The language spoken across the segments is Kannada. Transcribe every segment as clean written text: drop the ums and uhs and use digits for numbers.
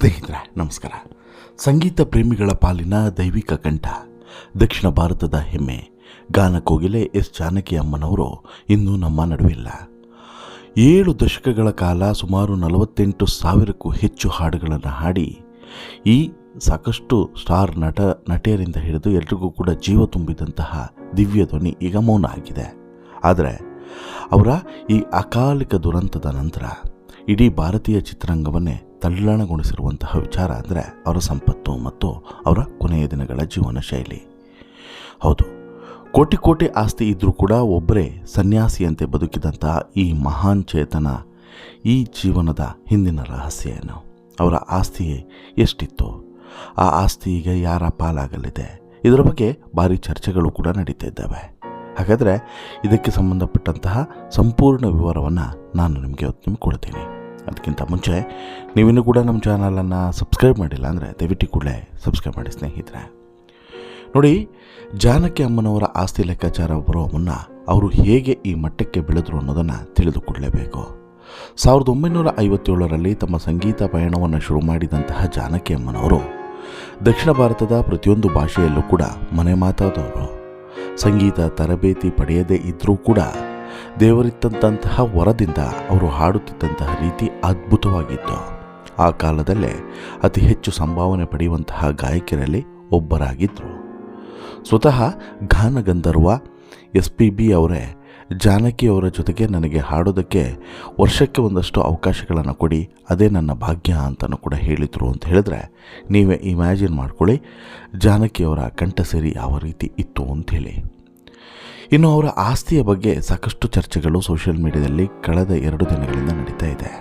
ಸ್ನೇಹಿತರೆ ನಮಸ್ಕಾರ. ಸಂಗೀತ ಪ್ರೇಮಿಗಳ ಪಾಲಿನ ದೈವಿಕ ಕಂಠ, ದಕ್ಷಿಣ ಭಾರತದ ಹೆಮ್ಮೆ, ಗಾನ ಕೋಗಿಲೆ ಎಸ್ ಜಾನಕಿ ಅಮ್ಮನವರು ಇಂದು ನಮ್ಮ ನಡುವಿಲ್ಲ. 7 ದಶಕಗಳ ಕಾಲ ಸುಮಾರು 48,000ಕ್ಕೂ ಹೆಚ್ಚು ಹಾಡುಗಳನ್ನು ಹಾಡಿ ಈ ಸಾಕಷ್ಟು ಸ್ಟಾರ್ ನಟಿಯರಿಂದ ಹಿಡಿದು ಎಲ್ರಿಗೂ ಕೂಡ ಜೀವ ತುಂಬಿದಂತಹ ದಿವ್ಯ ಧ್ವನಿ ಈಗ ಮೌನ ಆಗಿದೆ. ಆದರೆ ಅವರ ಈ ಅಕಾಲಿಕ ದುರಂತದ ನಂತರ ಇಡೀ ಭಾರತೀಯ ಚಿತ್ರರಂಗವನ್ನೇ ತಲ್ಲಣಗೊಳಿಸಿರುವಂತಹ ವಿಚಾರ ಅಂದರೆ ಅವರ ಸಂಪತ್ತು ಮತ್ತು ಅವರ ಕೊನೆಯ ದಿನಗಳ ಜೀವನ ಶೈಲಿ. ಹೌದು, ಕೋಟಿ ಕೋಟಿ ಆಸ್ತಿ ಇದ್ದರೂ ಕೂಡ ಒಬ್ಬರೇ ಸನ್ಯಾಸಿಯಂತೆ ಬದುಕಿದಂತಹ ಈ ಮಹಾನ್ ಚೇತನ ಈ ಜೀವನದ ಹಿಂದಿನ ರಹಸ್ಯ ಏನು? ಅವರ ಆಸ್ತಿ ಎಷ್ಟಿತ್ತು? ಆ ಆಸ್ತಿ ಈಗ ಯಾರ ಪಾಲಾಗಲಿದೆ? ಇದರ ಬಗ್ಗೆ ಭಾರಿ ಚರ್ಚೆಗಳು ಕೂಡ ನಡೀತಾ ಇದ್ದಾವೆ. ಹಾಗಾದರೆ ಇದಕ್ಕೆ ಸಂಬಂಧಪಟ್ಟಂತಹ ಸಂಪೂರ್ಣ ವಿವರವನ್ನು ನಾನು ನಿಮಗೆ ಕೊಡ್ತೀನಿ. ಅದಕ್ಕಿಂತ ಮುಂಚೆ ನೀವಿನ್ನೂ ಕೂಡ ನಮ್ಮ ಚಾನಲನ್ನು ಸಬ್ಸ್ಕ್ರೈಬ್ ಮಾಡಿಲ್ಲ ಅಂದರೆ ದಯವಿಟ್ಟು ಕೂಡಲೇ ಸಬ್ಸ್ಕ್ರೈಬ್ ಮಾಡಿ ಸ್ನೇಹಿತರೆ. ನೋಡಿ, ಜಾನಕಿ ಅಮ್ಮನವರ ಆಸ್ತಿ ಲೆಕ್ಕಾಚಾರ ಬರುವ ಮುನ್ನ ಅವರು ಹೇಗೆ ಈ ಮಟ್ಟಕ್ಕೆ ಬೆಳೆದರು ಅನ್ನೋದನ್ನು ತಿಳಿದುಕೊಳ್ಳಲೇಬೇಕು. 1957ರಲ್ಲಿ ತಮ್ಮ ಸಂಗೀತ ಪಯಣವನ್ನು ಶುರು ಮಾಡಿದಂತಹ ಜಾನಕಿ ಅಮ್ಮನವರು ದಕ್ಷಿಣ ಭಾರತದ ಪ್ರತಿಯೊಂದು ಭಾಷೆಯಲ್ಲೂ ಕೂಡ ಮನೆ ಮಾತಾದವರು. ಸಂಗೀತ ತರಬೇತಿ ಪಡೆಯದೇ ಇದ್ದರೂ ಕೂಡ ದೇವರಿತ್ತಂತಹ ವರದಿಂದ ಅವರು ಹಾಡುತ್ತಿದ್ದಂತಹ ರೀತಿ ಅದ್ಭುತವಾಗಿತ್ತು. ಆ ಕಾಲದಲ್ಲೇ ಅತಿ ಹೆಚ್ಚು ಸಂಭಾವನೆ ಪಡೆಯುವಂತಹ ಗಾಯಕರಲ್ಲಿ ಒಬ್ಬರಾಗಿದ್ದರು. ಸ್ವತಃ ಗಾನಗಂಧರ್ವ SPB ಅವರೇ ಜಾನಕಿಯವರ ಜೊತೆಗೆ ನನಗೆ ಹಾಡೋದಕ್ಕೆ ವರ್ಷಕ್ಕೆ ಒಂದಷ್ಟು ಅವಕಾಶಗಳನ್ನು ಕೊಡಿ, ಅದೇ ನನ್ನ ಭಾಗ್ಯ ಅಂತಲೂ ಕೂಡ ಹೇಳಿದರು ಅಂತ ಹೇಳಿದ್ರೆ ನೀವೇ ಇಮ್ಯಾಜಿನ್ ಮಾಡ್ಕೊಳ್ಳಿ ಜಾನಕಿಯವರ ಕಂಠಸಿರಿ ಯಾವ ರೀತಿ ಇತ್ತು ಅಂಥೇಳಿ. ಇನ್ನು ಅವರ ಆಸ್ತಿಯ ಬಗ್ಗೆ ಸಾಕಷ್ಟು ಚರ್ಚೆಗಳು ಸೋಷಿಯಲ್ ಮೀಡಿಯಾದಲ್ಲಿ ಕಳೆದ 2 ದಿನಗಳಿಂದ ನಡೀತಾ ಇದೆ.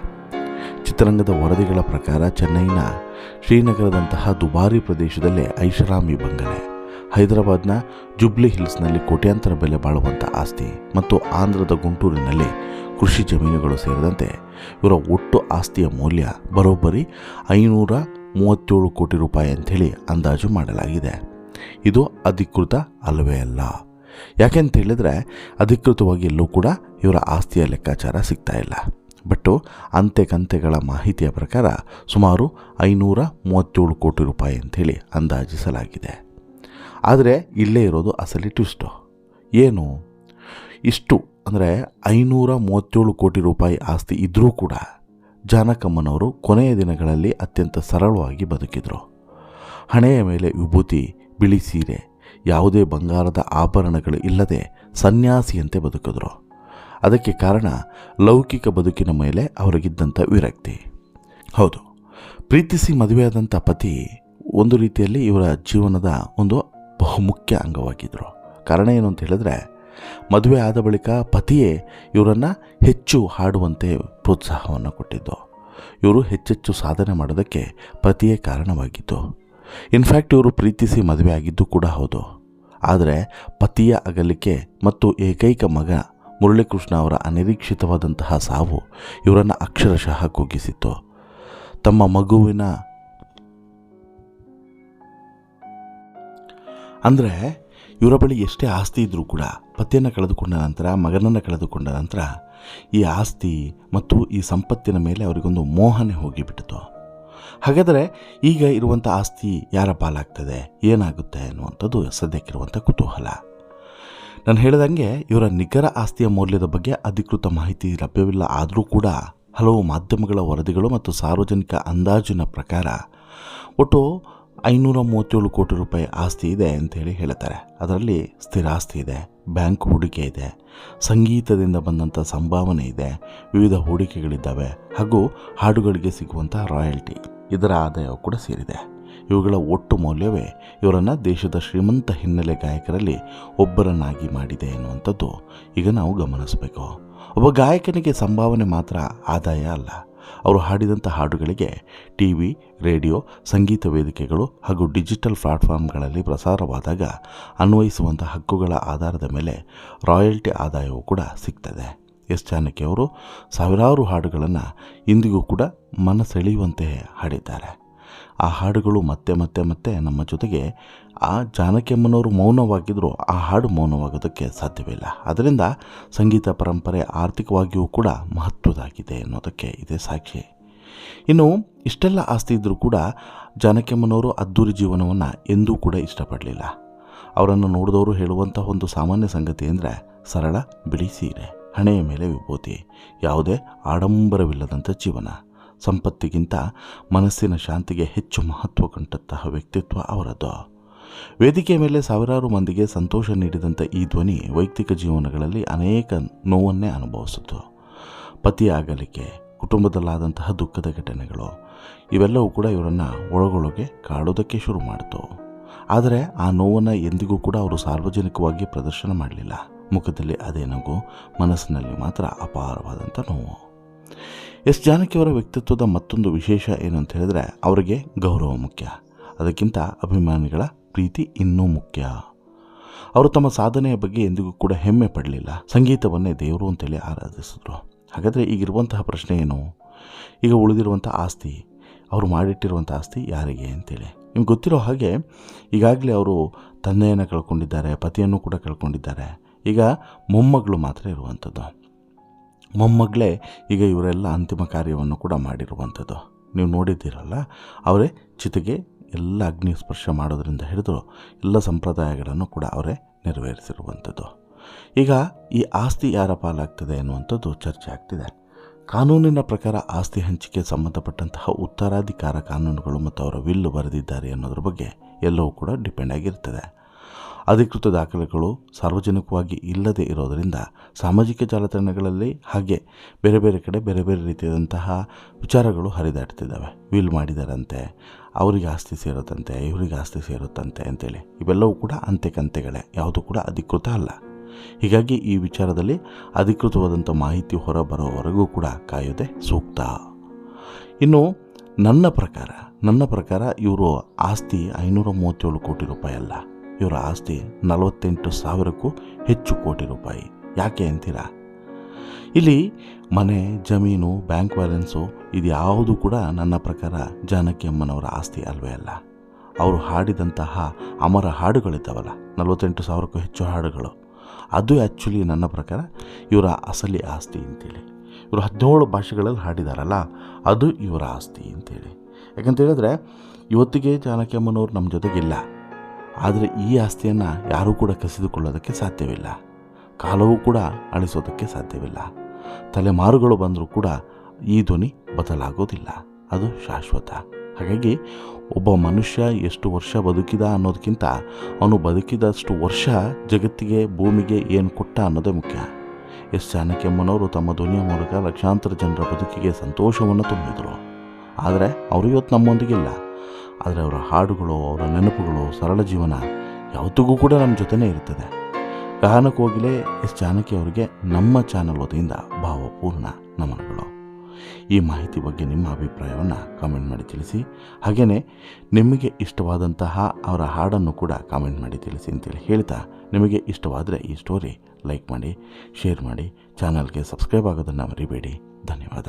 ಚಿತ್ರರಂಗದ ವರದಿಗಳ ಪ್ರಕಾರ ಚೆನ್ನೈನ ಶ್ರೀನಗರದಂತಹ ದುಬಾರಿ ಪ್ರದೇಶದಲ್ಲಿ ಐಷಾರಾಮಿ ಬಂಗಲೆ, ಹೈದರಾಬಾದ್ನ ಜುಬ್ಲಿ ಹಿಲ್ಸ್ನಲ್ಲಿ ಕೋಟ್ಯಾಂತರ ಬೆಲೆ ಬಾಳುವಂಥ ಆಸ್ತಿ ಮತ್ತು ಆಂಧ್ರದ ಗುಂಟೂರಿನಲ್ಲಿ ಕೃಷಿ ಜಮೀನುಗಳು ಸೇರಿದಂತೆ ಇವರ ಒಟ್ಟು ಆಸ್ತಿಯ ಮೌಲ್ಯ ಬರೋಬ್ಬರಿ 537 ಕೋಟಿ ರೂಪಾಯಿ ಅಂಥೇಳಿ ಅಂದಾಜು ಮಾಡಲಾಗಿದೆ. ಇದು ಅಧಿಕೃತ ಅಲ್ಲವೇ ಅಲ್ಲ. ಯಾಕೆಂತ ಹೇಳಿದರೆ ಅಧಿಕೃತವಾಗಿ ಎಲ್ಲೂ ಕೂಡ ಇವರ ಆಸ್ತಿಯ ಲೆಕ್ಕಾಚಾರ ಸಿಗ್ತಾ ಇಲ್ಲ. ಬಟ್ಟು ಅಂತೆಕಂತೆಗಳ ಮಾಹಿತಿಯ ಪ್ರಕಾರ ಸುಮಾರು 537 ಕೋಟಿ ರೂಪಾಯಿ ಅಂಥೇಳಿ ಅಂದಾಜಿಸಲಾಗಿದೆ. ಆದರೆ ಇಲ್ಲೇ ಇರೋದು ಅಸಲಿ ಟ್ವಿಸ್ಟು. ಏನು? ಇಷ್ಟು ಅಂದರೆ 537 ಕೋಟಿ ರೂಪಾಯಿ ಆಸ್ತಿ ಇದ್ದರೂ ಕೂಡ ಜಾನಕಮ್ಮನವರು ಕೊನೆಯ ದಿನಗಳಲ್ಲಿ ಅತ್ಯಂತ ಸರಳವಾಗಿ ಬದುಕಿದರು. ಹಣೆಯ ಮೇಲೆ ವಿಭೂತಿ, ಬಿಳಿ ಸೀರೆ, ಯಾವುದೇ ಬಂಗಾರದ ಆಭರಣಗಳು ಇಲ್ಲದೆ ಸನ್ಯಾಸಿಯಂತೆ ಬದುಕಿದ್ರು. ಅದಕ್ಕೆ ಕಾರಣ ಲೌಕಿಕ ಬದುಕಿನ ಮೇಲೆ ಅವರಿಗಿದ್ದಂಥ ವಿರಕ್ತಿ. ಹೌದು, ಪ್ರೀತಿಸಿ ಮದುವೆಯಾದಂಥ ಪತಿ ಒಂದು ರೀತಿಯಲ್ಲಿ ಇವರ ಜೀವನದ ಒಂದು ಬಹುಮುಖ್ಯ ಅಂಗವಾಗಿದ್ದರು. ಕಾರಣ ಏನು ಅಂತ ಹೇಳಿದ್ರೆ, ಮದುವೆ ಆದ ಬಳಿಕ ಪತಿಯೇ ಇವರನ್ನು ಹೆಚ್ಚು ಹಾಡುವಂತೆ ಪ್ರೋತ್ಸಾಹವನ್ನು ಕೊಟ್ಟಿದ್ದು. ಇವರು ಹೆಚ್ಚೆಚ್ಚು ಸಾಧನೆ ಮಾಡೋದಕ್ಕೆ ಪತಿಯೇ ಕಾರಣವಾಗಿದ್ದು. ಇನ್ಫ್ಯಾಕ್ಟ್ ಇವರು ಪ್ರೀತಿಸಿ ಮದುವೆ ಆಗಿದ್ದು ಕೂಡ ಹೌದು. ಆದರೆ ಪತಿಯ ಅಗಲಿಕೆ ಮತ್ತು ಏಕೈಕ ಮಗ ಮುರಳೀಕೃಷ್ಣ ಅವರ ಅನಿರೀಕ್ಷಿತವಾದಂತಹ ಸಾವು ಇವರನ್ನು ಅಕ್ಷರಶಃ ಕುಗ್ಗಿಸಿತ್ತು. ತಮ್ಮ ಮಗುವಿನ ಅಂದರೆ ಇವರ ಬಳಿ ಎಷ್ಟೇ ಆಸ್ತಿ ಇದ್ದರೂ ಕೂಡ ಪತಿಯನ್ನು ಕಳೆದುಕೊಂಡ ನಂತರ, ಮಗನನ್ನು ಕಳೆದುಕೊಂಡ ನಂತರ ಈ ಆಸ್ತಿ ಮತ್ತು ಈ ಸಂಪತ್ತಿನ ಮೇಲೆ ಅವರಿಗೊಂದು ಮೋಹನೆ ಹೋಗಿಬಿಟ್ಟಿತು. ಹಾಗಾದರೆ ಈಗ ಇರುವಂಥ ಆಸ್ತಿ ಯಾರ ಪಾಲಾಗ್ತದೆ, ಏನಾಗುತ್ತೆ ಅನ್ನುವಂಥದ್ದು ಸದ್ಯಕ್ಕಿರುವಂಥ ಕುತೂಹಲ. ನಾನು ಹೇಳಿದಂಗೆ ಇವರ ನಿಖರ ಆಸ್ತಿಯ ಮೌಲ್ಯದ ಬಗ್ಗೆ ಅಧಿಕೃತ ಮಾಹಿತಿ ಲಭ್ಯವಿಲ್ಲ. ಆದರೂ ಕೂಡ ಹಲವು ಮಾಧ್ಯಮಗಳ ವರದಿಗಳು ಮತ್ತು ಸಾರ್ವಜನಿಕ ಅಂದಾಜಿನ ಪ್ರಕಾರ ಒಟ್ಟು 537 ಕೋಟಿ ರೂಪಾಯಿ ಆಸ್ತಿ ಇದೆ ಅಂಥೇಳಿ ಹೇಳ್ತಾರೆ. ಅದರಲ್ಲಿ ಸ್ಥಿರ ಆಸ್ತಿ ಇದೆ, ಬ್ಯಾಂಕ್ ಹೂಡಿಕೆ ಇದೆ, ಸಂಗೀತದಿಂದ ಬಂದಂಥ ಸಂಭಾವನೆ ಇದೆ, ವಿವಿಧ ಹೂಡಿಕೆಗಳಿದ್ದಾವೆ, ಹಾಗೂ ಹಾಡುಗಳಿಗೆ ಸಿಗುವಂಥ ರಾಯಲ್ಟಿ, ಇದರ ಆದಾಯ ಕೂಡ ಸೇರಿದೆ. ಇವುಗಳ ಒಟ್ಟು ಮೌಲ್ಯವೇ ಇವರನ್ನು ದೇಶದ ಶ್ರೀಮಂತ ಹಿನ್ನೆಲೆ ಗಾಯಕರಲ್ಲಿ ಒಬ್ಬರನ್ನಾಗಿ ಮಾಡಿದೆ ಎನ್ನುವಂಥದ್ದು ಈಗ ನಾವು ಗಮನಿಸಬೇಕು. ಒಬ್ಬ ಗಾಯಕನಿಗೆ ಸಂಭಾವನೆ ಮಾತ್ರ ಆದಾಯ ಅಲ್ಲ. ಅವರು ಹಾಡಿದಂಥ ಹಾಡುಗಳಿಗೆ TV, ರೇಡಿಯೋ, ಸಂಗೀತ ವೇದಿಕೆಗಳು ಹಾಗೂ ಡಿಜಿಟಲ್ ಪ್ಲಾಟ್ಫಾರ್ಮ್ಗಳಲ್ಲಿ ಪ್ರಸಾರವಾದಾಗ ಅನ್ವಯಿಸುವಂಥ ಹಕ್ಕುಗಳ ಆಧಾರದ ಮೇಲೆ ರಾಯಲ್ಟಿ ಆದಾಯವೂ ಕೂಡ ಸಿಗ್ತದೆ. ಎಸ್ ಜಾನಕಿ ಅವರು ಸಾವಿರಾರು ಹಾಡುಗಳನ್ನು ಇಂದಿಗೂ ಕೂಡ ಮನಸೆಳೆಯುವಂತೆ ಹಾಡಿದ್ದಾರೆ. ಆ ಹಾಡುಗಳು ಮತ್ತೆ ಮತ್ತೆ ಮತ್ತೆ ನಮ್ಮ ಜೊತೆಗೆ ಆ ಜಾನಕಿ ಅಮ್ಮನವರು ಮೌನವಾಗಿದ್ದರೂ ಆ ಹಾಡು ಮೌನವಾಗೋದಕ್ಕೆ ಸಾಧ್ಯವಿಲ್ಲ. ಅದರಿಂದ ಸಂಗೀತ ಪರಂಪರೆ ಆರ್ಥಿಕವಾಗಿಯೂ ಕೂಡ ಮಹತ್ವದಾಗಿದೆ ಅನ್ನೋದಕ್ಕೆ ಇದೇ ಸಾಕ್ಷಿ. ಇನ್ನು ಇಷ್ಟೆಲ್ಲ ಆಸ್ತಿ ಇದ್ದರೂ ಕೂಡ ಜಾನಕಿಯಮ್ಮನವರು ಅದ್ದೂರಿ ಜೀವನವನ್ನು ಎಂದೂ ಕೂಡ ಇಷ್ಟಪಡಲಿಲ್ಲ. ಅವರನ್ನು ನೋಡಿದವರು ಹೇಳುವಂಥ ಒಂದು ಸಾಮಾನ್ಯ ಸಂಗತಿ ಅಂದರೆ ಸರಳ ಬಿಳಿ ಸೀರೆ, ಹಣೆಯ ಮೇಲೆ ವಿಭೂತಿ, ಯಾವುದೇ ಆಡಂಬರವಿಲ್ಲದಂಥ ಜೀವನ. ಸಂಪತ್ತಿಗಿಂತ ಮನಸ್ಸಿನ ಶಾಂತಿಗೆ ಹೆಚ್ಚು ಮಹತ್ವ ಕಂಡಂತಹ ವ್ಯಕ್ತಿತ್ವ ಅವರದ್ದು. ವೇದಿಕೆಯ ಮೇಲೆ ಸಾವಿರಾರು ಮಂದಿಗೆ ಸಂತೋಷ ನೀಡಿದಂಥ ಈ ಧ್ವನಿ ವೈಯಕ್ತಿಕ ಜೀವನಗಳಲ್ಲಿ ಅನೇಕ ನೋವನ್ನೇ ಅನುಭವಿಸಿತು. ಪತಿಯ ಅಗಲಿಕೆ, ಕುಟುಂಬದಲ್ಲಾದಂತಹ ದುಃಖದ ಘಟನೆಗಳು ಇವೆಲ್ಲವೂ ಕೂಡ ಇವರನ್ನು ಒಳಗೊಳಗೆ ಕಾಡೋದಕ್ಕೆ ಶುರು ಮಾಡಿತು. ಆದರೆ ಆ ನೋವನ್ನು ಎಂದಿಗೂ ಕೂಡ ಅವರು ಸಾರ್ವಜನಿಕವಾಗಿ ಪ್ರದರ್ಶನ ಮಾಡಲಿಲ್ಲ. ಮುಖದಲ್ಲಿ ಅದೇ ನಗು, ಮನಸ್ಸಿನಲ್ಲಿ ಮಾತ್ರ ಅಪಾರವಾದಂಥ ನೋವು. ಎಸ್ ಜಾನಕಿಯವರ ವ್ಯಕ್ತಿತ್ವದ ಮತ್ತೊಂದು ವಿಶೇಷ ಏನು ಅಂತ ಹೇಳಿದ್ರೆ, ಅವರಿಗೆ ಗೌರವ ಮುಖ್ಯ, ಅದಕ್ಕಿಂತ ಅಭಿಮಾನಿಗಳ ಪ್ರೀತಿ ಇನ್ನೂ ಮುಖ್ಯ. ಅವರು ತಮ್ಮ ಸಾಧನೆಯ ಬಗ್ಗೆ ಎಂದಿಗೂ ಕೂಡ ಹೆಮ್ಮೆ ಪಡಲಿಲ್ಲ. ಸಂಗೀತವನ್ನೇ ದೇವರು ಅಂತೇಳಿ ಆರಾಧಿಸಿದ್ರು. ಹಾಗಾದರೆ ಈಗಿರುವಂತಹ ಪ್ರಶ್ನೆ ಏನು? ಈಗ ಉಳಿದಿರುವಂಥ ಆಸ್ತಿ, ಅವರು ಮಾಡಿಟ್ಟಿರುವಂಥ ಆಸ್ತಿ ಯಾರಿಗೆ ಅಂತೇಳಿ ನಿಮ್ಗೆ ಗೊತ್ತಿರೋ ಹಾಗೆ ಈಗಾಗಲೇ ಅವರು ತಂದೆಯನ್ನು ಕಳ್ಕೊಂಡಿದ್ದಾರೆ, ಪತಿಯನ್ನು ಕೂಡ ಕಳ್ಕೊಂಡಿದ್ದಾರೆ. ಈಗ ಮೊಮ್ಮಗಳು ಮಾತ್ರ ಇರುವಂಥದ್ದು. ಮೊಮ್ಮಗಳೇ ಈಗ ಇವರೆಲ್ಲ ಅಂತಿಮ ಕಾರ್ಯವನ್ನು ಕೂಡ ಮಾಡಿರುವಂಥದ್ದು. ನೀವು ನೋಡಿದ್ದೀರಲ್ಲ, ಅವರೇ ಚಿತೆಗೆ ಎಲ್ಲ ಅಗ್ನಿ ಸ್ಪರ್ಶ ಮಾಡೋದರಿಂದ ಹಿಡಿದು ಎಲ್ಲ ಸಂಪ್ರದಾಯಗಳನ್ನು ಕೂಡ ಅವರೇ ನೆರವೇರಿಸಿರುವಂಥದ್ದು. ಈಗ ಈ ಆಸ್ತಿ ಯಾರ ಪಾಲಾಗ್ತದೆ ಅನ್ನುವಂಥದ್ದು ಚರ್ಚೆ ಆಗ್ತಿದೆ. ಕಾನೂನಿನ ಪ್ರಕಾರ ಆಸ್ತಿ ಹಂಚಿಕೆ ಸಂಬಂಧಪಟ್ಟಂತಹ ಉತ್ತರಾಧಿಕಾರ ಕಾನೂನುಗಳು ಮತ್ತು ಅವರ ವಿಲ್ಲು ಬರೆದಿದ್ದಾರೆ ಅನ್ನೋದ್ರ ಬಗ್ಗೆ ಎಲ್ಲವೂ ಕೂಡ ಡಿಪೆಂಡ್ ಆಗಿರ್ತದೆ. ಅಧಿಕೃತ ದಾಖಲೆಗಳು ಸಾರ್ವಜನಿಕವಾಗಿ ಇಲ್ಲದೆ ಇರೋದರಿಂದ ಸಾಮಾಜಿಕ ಜಾಲತಾಣಗಳಲ್ಲಿ ಹಾಗೆ ಬೇರೆ ಬೇರೆ ಕಡೆ ಬೇರೆ ಬೇರೆ ರೀತಿಯಾದಂತಹ ವಿಚಾರಗಳು ಹರಿದಾಡ್ತಿದ್ದಾವೆ. ವಿಲ್ ಮಾಡಿದಾರಂತೆ, ಅವರಿಗೆ ಆಸ್ತಿ ಸೇರುತ್ತಂತೆ, ಇವರಿಗೆ ಆಸ್ತಿ ಸೇರುತ್ತಂತೆ ಅಂತೇಳಿ. ಇವೆಲ್ಲವೂ ಕೂಡ ಅಂತೆಕಂತೆಗಳೇ, ಯಾವುದು ಕೂಡ ಅಧಿಕೃತ ಅಲ್ಲ. ಹೀಗಾಗಿ ಈ ವಿಚಾರದಲ್ಲಿ ಅಧಿಕೃತವಾದಂಥ ಮಾಹಿತಿ ಹೊರಬರೋವರೆಗೂ ಕೂಡ ಕಾಯೋದೇ ಸೂಕ್ತ. ಇನ್ನು ನನ್ನ ಪ್ರಕಾರ ಇವರು ಆಸ್ತಿ 537 ಕೋಟಿ ರೂಪಾಯಿ ಅಲ್ಲ, ಇವರ ಆಸ್ತಿ 48,000ಕ್ಕೂ ಹೆಚ್ಚು ಕೋಟಿ ರೂಪಾಯಿ. ಯಾಕೆ ಅಂತೀರಾ? ಇಲ್ಲಿ ಮನೆ, ಜಮೀನು, ಬ್ಯಾಂಕ್ ಬ್ಯಾಲೆನ್ಸು ಇದು ಯಾವುದು ಕೂಡ ನನ್ನ ಪ್ರಕಾರ ಜಾನಕಿಯಮ್ಮನವರ ಆಸ್ತಿ ಅಲ್ವೇ ಅಲ್ಲ. ಅವರು ಹಾಡಿದಂತಹ ಅಮರ ಹಾಡುಗಳಿದ್ದಾವಲ್ಲ, 48,000ಕ್ಕೂ ಹೆಚ್ಚು ಹಾಡುಗಳು, ಅದು ಆ್ಯಕ್ಚುಲಿ ನನ್ನ ಪ್ರಕಾರ ಇವರ ಅಸಲಿ ಆಸ್ತಿ ಅಂತೇಳಿ. ಇವರು 17 ಭಾಷೆಗಳಲ್ಲಿ ಹಾಡಿದಾರಲ್ಲ, ಅದು ಇವರ ಆಸ್ತಿ ಅಂತೇಳಿ. ಯಾಕಂತ ಹೇಳಿದ್ರೆ ಇವತ್ತಿಗೆ ಜಾನಕಿಯಮ್ಮನವರು ನಮ್ಮ ಜೊತೆಗಿಲ್ಲ, ಆದರೆ ಈ ಆಸ್ತಿಯನ್ನು ಯಾರೂ ಕೂಡ ಕಸಿದುಕೊಳ್ಳೋದಕ್ಕೆ ಸಾಧ್ಯವಿಲ್ಲ. ಕಾಲವೂ ಕೂಡ ಅಳಿಸೋದಕ್ಕೆ ಸಾಧ್ಯವಿಲ್ಲ. ತಲೆಮಾರುಗಳು ಬಂದರೂ ಕೂಡ ಈ ಧ್ವನಿ ಬದಲಾಗೋದಿಲ್ಲ, ಅದು ಶಾಶ್ವತ. ಹಾಗಾಗಿ ಒಬ್ಬ ಮನುಷ್ಯ ಎಷ್ಟು ವರ್ಷ ಬದುಕಿದ ಅನ್ನೋದಕ್ಕಿಂತ ಅವನು ಬದುಕಿದಷ್ಟು ವರ್ಷ ಜಗತ್ತಿಗೆ, ಭೂಮಿಗೆ ಏನು ಕೊಟ್ಟ ಅನ್ನೋದೇ ಮುಖ್ಯ. ಎಸ್ ಜಾನಕಿಯಮ್ಮನವರು ತಮ್ಮ ಧ್ವನಿಯ ಮೂಲಕ ಲಕ್ಷಾಂತರ ಜನರ ಬದುಕಿಗೆ ಸಂತೋಷವನ್ನು ತುಂಬಿದರು. ಆದರೆ ಅವರು ಇವತ್ತು ನಮ್ಮೊಂದಿಗಿಲ್ಲ. ಆದರೆ ಅವರ ಹಾಡುಗಳು, ಅವರ ನೆನಪುಗಳು, ಸರಳ ಜೀವನ ಯಾವತ್ತಿಗೂ ಕೂಡ ನಮ್ಮ ಜೊತೆನೇ ಇರ್ತದೆ. ಗಾನಕೋಗಿಲೆ ಎಸ್ ಜಾನಕಿ ಅವರಿಗೆ ನಮ್ಮ ಚಾನಲ್ ವತಿಯಿಂದ ಭಾವಪೂರ್ಣ ನಮನಗಳು. ಈ ಮಾಹಿತಿ ಬಗ್ಗೆ ನಿಮ್ಮ ಅಭಿಪ್ರಾಯವನ್ನು ಕಾಮೆಂಟ್ ಮಾಡಿ ತಿಳಿಸಿ. ಹಾಗೆಯೇ ನಿಮಗೆ ಇಷ್ಟವಾದಂತಹ ಅವರ ಹಾಡನ್ನು ಕೂಡ ಕಾಮೆಂಟ್ ಮಾಡಿ ತಿಳಿಸಿ ಅಂತೇಳಿ ಹೇಳ್ತಾ, ನಿಮಗೆ ಇಷ್ಟವಾದರೆ ಈ ಸ್ಟೋರಿ ಲೈಕ್ ಮಾಡಿ, ಶೇರ್ ಮಾಡಿ, ಚಾನಲ್ಗೆ ಸಬ್ಸ್ಕ್ರೈಬ್ ಆಗೋದನ್ನು ಮರಿಬೇಡಿ. ಧನ್ಯವಾದ.